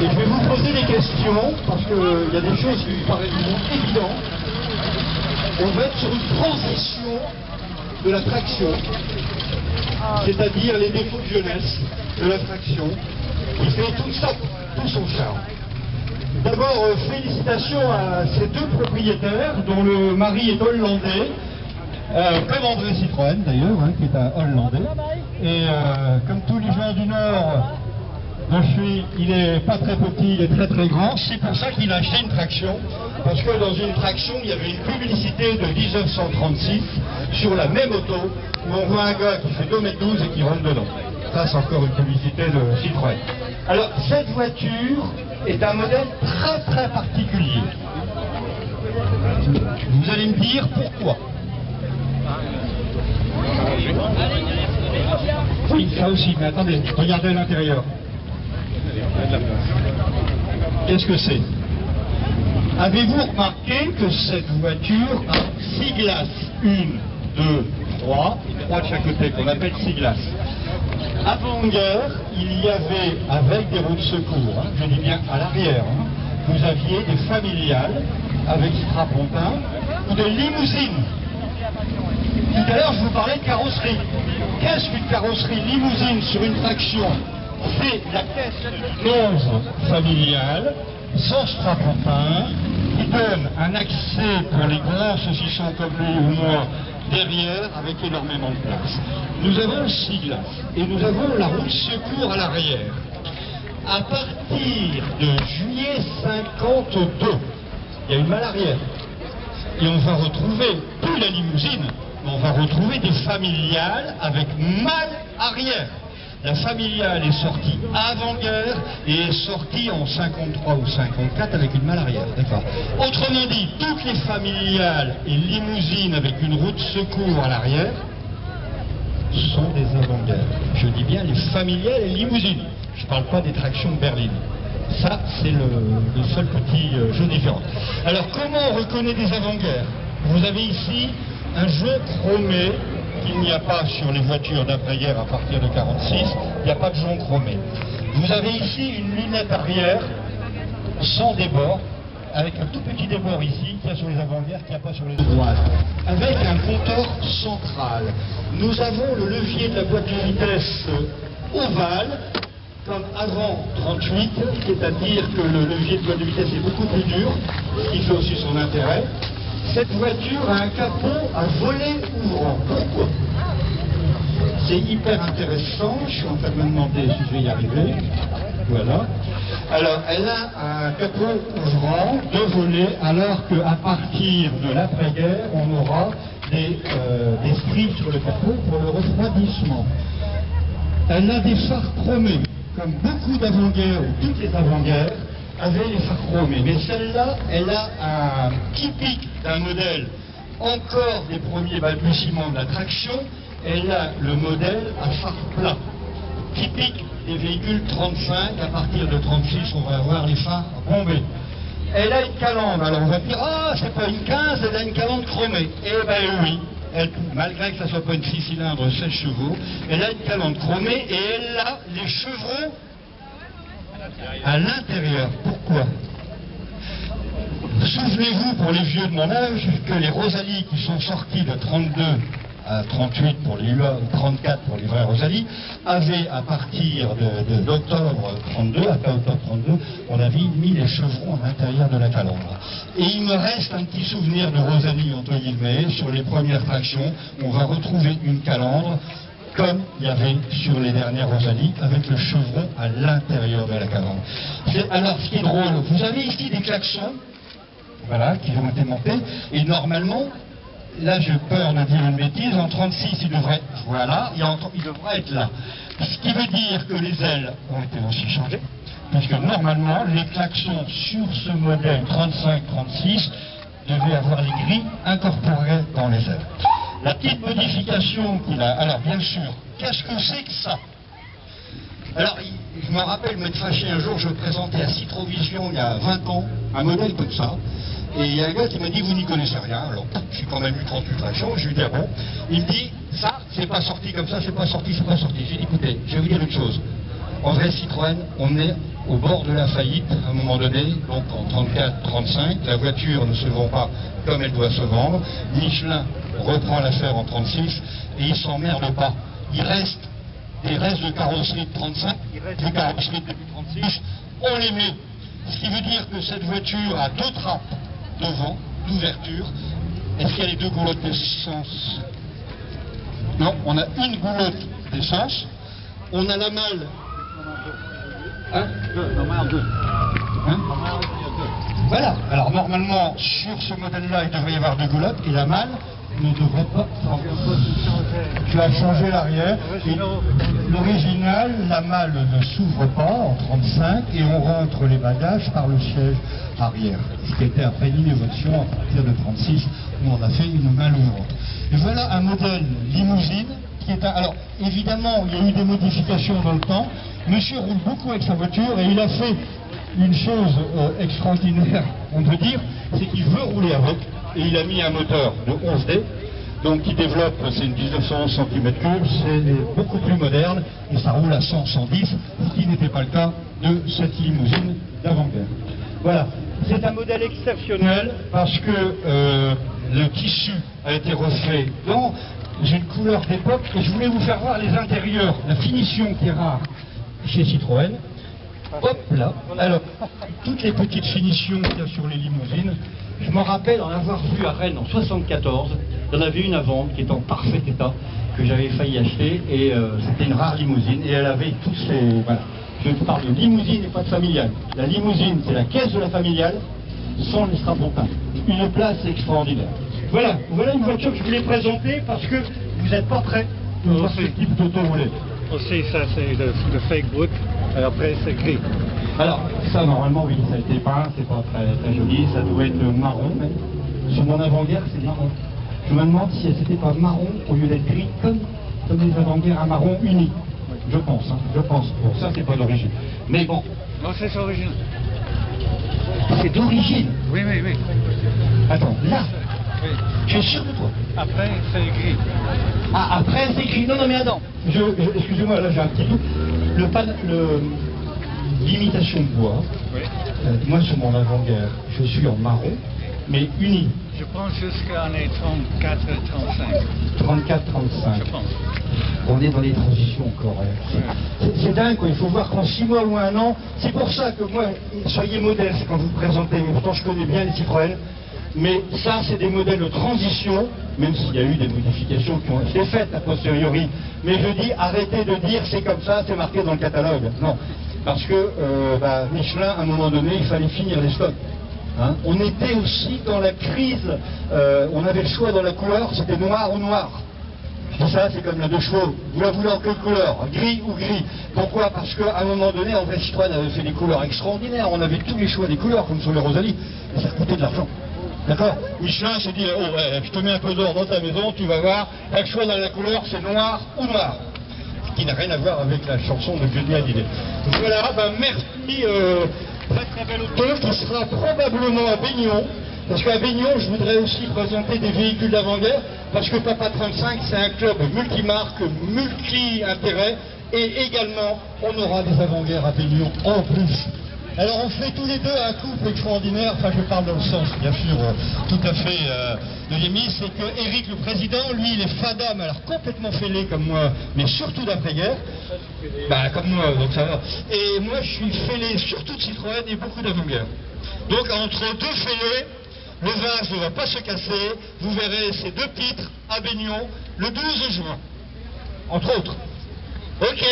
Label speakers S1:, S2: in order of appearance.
S1: Et je vais vous poser des questions, parce qu'il y a des choses qui me paraissent évidentes. On va être sur une transition de la traction, c'est-à-dire les défauts de jeunesse de la traction, qui fait tout son charme. D'abord, félicitations à ces deux propriétaires, dont le mari est hollandais, comme André Citroën d'ailleurs, qui est un hollandais. Et comme tous les gens du Nord, il est pas très petit, il est très très grand. C'est pour ça qu'il a acheté une traction, parce que dans une traction, il y avait une publicité de 1936 sur la même auto, où on voit un gars qui fait 2,12 m et qui rentre dedans. Ça, c'est encore une publicité de Citroën. Alors, cette voiture est un modèle très très particulier. Vous allez me dire pourquoi. Oui, ça aussi, mais attendez, regardez l'intérieur. Qu'est-ce que c'est? Avez-vous remarqué que cette voiture a 6 glaces? 1, 2, 3 de chaque côté, qu'on appelle 6 glaces. Avant-guerre, il y avait, avec des roues de secours, je dis bien à l'arrière, vous aviez des familiales avec strapontin ou des limousines. Tout à l'heure, je vous parlais de carrosserie. Qu'est-ce qu'une carrosserie limousine sur une traction? C'est la caisse de 11 familiale, sans strapontin, qui donne un accès pour les grands saucissons comme lui ou moi derrière, avec énormément de place. Nous avons 6 glaces et nous avons la roue de secours à l'arrière. À partir de juillet 52, il y a une malle arrière. Et on va retrouver, plus la limousine, mais on va retrouver des familiales avec malle arrière. La familiale est sortie avant-guerre et est sortie en 53 ou 54 avec une malle arrière. D'accord. Autrement dit, toutes les familiales et limousines avec une roue de secours à l'arrière sont des avant-guerres. Je dis bien les familiales et limousines. Je ne parle pas des tractions berlines. Ça, c'est le seul petit jeu différent. Alors, comment on reconnaît des avant-guerres? Vous avez ici un jeu chromé qu'il n'y a pas sur les voitures d'après-guerre à partir de 46, il n'y a pas de jonc chromé. Vous avez ici une lunette arrière sans débord, avec un tout petit débord ici, qu'il y a sur les avant-guerres, qu'il n'y a pas sur les droites, avec un compteur central. Nous avons le levier de la boîte de vitesse ovale, comme avant 38, c'est-à-dire que le levier de boîte de vitesse est beaucoup plus dur, ce qui fait aussi son intérêt. Cette voiture a un capot à volet ouvrant. Pourquoi? C'est hyper intéressant. Je suis en train de me demander si je vais y arriver. Voilà. Alors, elle a un capot ouvrant de volets, alors qu'à partir de l'après-guerre, on aura des strips sur le capot pour le refroidissement. Elle a des phares chromés, comme beaucoup d'avant-guerre, ou toutes les avant-guerres, avait les phares chromés, mais celle-là, elle a un typique d'un modèle encore des premiers balbutiements de la traction, elle a le modèle à phare plat, typique des véhicules 35, à partir de 36, on va avoir les phares bombés. Elle a une calandre, alors on va dire, ah, c'est pas une 15, elle a une calandre chromée. Eh ben oui, malgré que ça soit pas une 6 cylindres 16 chevaux, elle a une calandre chromée et elle a les chevrons à l'intérieur. Pourquoi? Souvenez-vous, pour les vieux de mon âge, que les Rosalie qui sont sortis de 32 à 38 pour les UA ou 34 pour les vraies Rosalie, avaient à partir d'octobre 32, après octobre 32, on avait mis les chevrons à l'intérieur de la calandre. Et il me reste un petit souvenir de Rosalie, entre guillemets, sur les premières tractions, on va retrouver une calandre comme il y avait sur les dernières Rosalie, avec le chevron à l'intérieur de la calandre. Alors, ce qui est drôle, vous avez ici des klaxons, voilà, qui ont été montés, et normalement, là j'ai peur de dire une bêtise, en 36 il devrait, voilà, il devrait être là. Ce qui veut dire que les ailes ont été aussi changées, puisque normalement, les klaxons sur ce modèle 35-36 devaient avoir les grilles incorporées dans les ailes. La petite modification qu'il a, alors bien sûr, qu'est-ce que c'est que ça? Alors, je me rappelle m'être fâché un jour, je présentais à Citrovision il y a 20 ans, un modèle comme ça, et il y a un gars qui m'a dit, vous n'y connaissez rien, alors j'ai quand même eu 38 tractions, je lui ai dit, ah bon? Il me dit, ça, c'est pas sorti comme ça, c'est pas sorti, c'est pas sorti. J'ai dit, écoutez, je vais vous dire une chose, En vrai, Citroën, on est au bord de la faillite à un moment donné, donc en 34-35, la voiture ne se vend pas comme elle doit se vendre. Michelin reprend l'affaire en 36 et il s'emmerde pas. Il reste des restes de carrosserie de 35, il reste des carrosseries de début 36, on les met. Ce qui veut dire que cette voiture a deux trappes devant, d'ouverture. Est-ce qu'il y a les deux goulottes d'essence? Non, on a une goulotte d'essence. On a la malle. Hein? Deux. Hein? Voilà. Alors normalement, sur ce modèle-là, il devrait y avoir deux goulottes et la malle ne devrait pas. Tu as changé l'arrière. L'original, la malle ne s'ouvre pas en 35 et on rentre les bagages par le siège arrière. Ce qui était après une innovation à partir de 36 où on a fait une malle ouvrante. Et voilà un modèle limousine qui est un... Alors évidemment, il y a eu des modifications dans le temps. Monsieur roule beaucoup avec sa voiture et il a fait une chose extraordinaire, on peut dire, c'est qu'il veut rouler avec et il a mis un moteur de 11D. Donc qui développe, c'est une 1911 cm3, c'est beaucoup plus moderne et ça roule à 100, 110, ce qui n'était pas le cas de cette limousine d'avant-guerre. Voilà, c'est un modèle exceptionnel parce que le tissu a été refait dans une couleur d'époque et je voulais vous faire voir les intérieurs, la finition qui est rare chez Citroën. Hop là, alors toutes les petites finitions qu'il y a sur les limousines, je me rappelle en avoir vu à Rennes en 74, il y en avait une à vendre qui est en parfait état, que j'avais failli acheter, et c'était une rare limousine, et elle avait tous ces... Voilà. Je parle de limousine et pas de familiale. La limousine, c'est la caisse de la familiale, sans le strapontin. Une place extraordinaire. Voilà, voilà une voiture que je voulais présenter parce que vous n'êtes pas prêts pour voir ce type d'auto rouler.
S2: Aussi, ça c'est le fake book, et après c'est gris.
S1: Alors, ça normalement, oui, ça a été peint, c'est pas très joli, ça doit être marron, mais sur mon avant-guerre, c'est marron. Je me demande si c'était pas marron au lieu d'être gris, comme les avant-guerres à marron unis. Je pense, hein, je pense. Bon, ça, c'est pas d'origine. Mais bon.
S2: Non, c'est d'origine.
S1: C'est d'origine?
S2: Oui, oui, oui.
S1: Attends, là?
S2: Oui.
S1: Tu es sûr de toi?
S2: Après, c'est gris.
S1: Ah, après, c'est gris. Non, non, mais attends. Excusez-moi, là, j'ai un petit doute. L'imitation de bois,
S2: oui.
S1: Moi, sur mon avant-guerre, je suis en marron, mais uni.
S2: Je pense jusqu'à l'année 34-35.
S1: 34-35.
S2: Je pense.
S1: On est dans les transitions encore. C'est dingue, quoi. Il faut voir qu'en 6 mois ou 1 an, c'est pour ça que moi, soyez modeste quand vous présentez. Pourtant, je connais bien les Citroën. Mais ça, c'est des modèles de transition, même s'il y a eu des modifications qui ont été faites a posteriori. Mais je dis, arrêtez de dire c'est comme ça, c'est marqué dans le catalogue. Non. Parce que Michelin, à un moment donné, il fallait finir les stocks. Hein, on était aussi dans la crise, on avait le choix dans la couleur, c'était noir ou noir. Je dis ça, c'est comme la 2 chevaux. Vous la voulez en quelle couleur? Gris ou gris? Pourquoi? Parce qu'à un moment donné, en vrai, Citroën avait fait des couleurs extraordinaires. On avait tous les choix des couleurs, comme sur les Rosalie. Et ça coûtait de l'argent. D'accord? Michelin s'est dit, oh ouais, je te mets un peu d'or dans ta maison, tu vas voir, chaque choix dans la couleur, c'est noir ou noir. Qui n'a rien à voir avec la chanson de Johnny Hallyday. Voilà, merci, très très belle auto qui sera probablement à Baignon, parce qu'à Baignon, je voudrais aussi présenter des véhicules d'avant-guerre, parce que Papa 35, c'est un club multimarque, multi-intérêt, et également, on aura des avant-guerres à Baignon en plus. Alors on fait tous les deux un couple extraordinaire, enfin je parle dans le sens bien sûr tout à fait de l'émission, c'est que Eric le président, lui il est fada, mais alors complètement fêlé comme moi, mais surtout d'après-guerre, comme moi, donc ça va. Et moi je suis fêlé surtout de Citroën et beaucoup d'avant-guerre. Donc entre deux fêlés, le vase ne va pas se casser, vous verrez ces 2 pitres à Baignon le 12 juin, entre autres. Ok,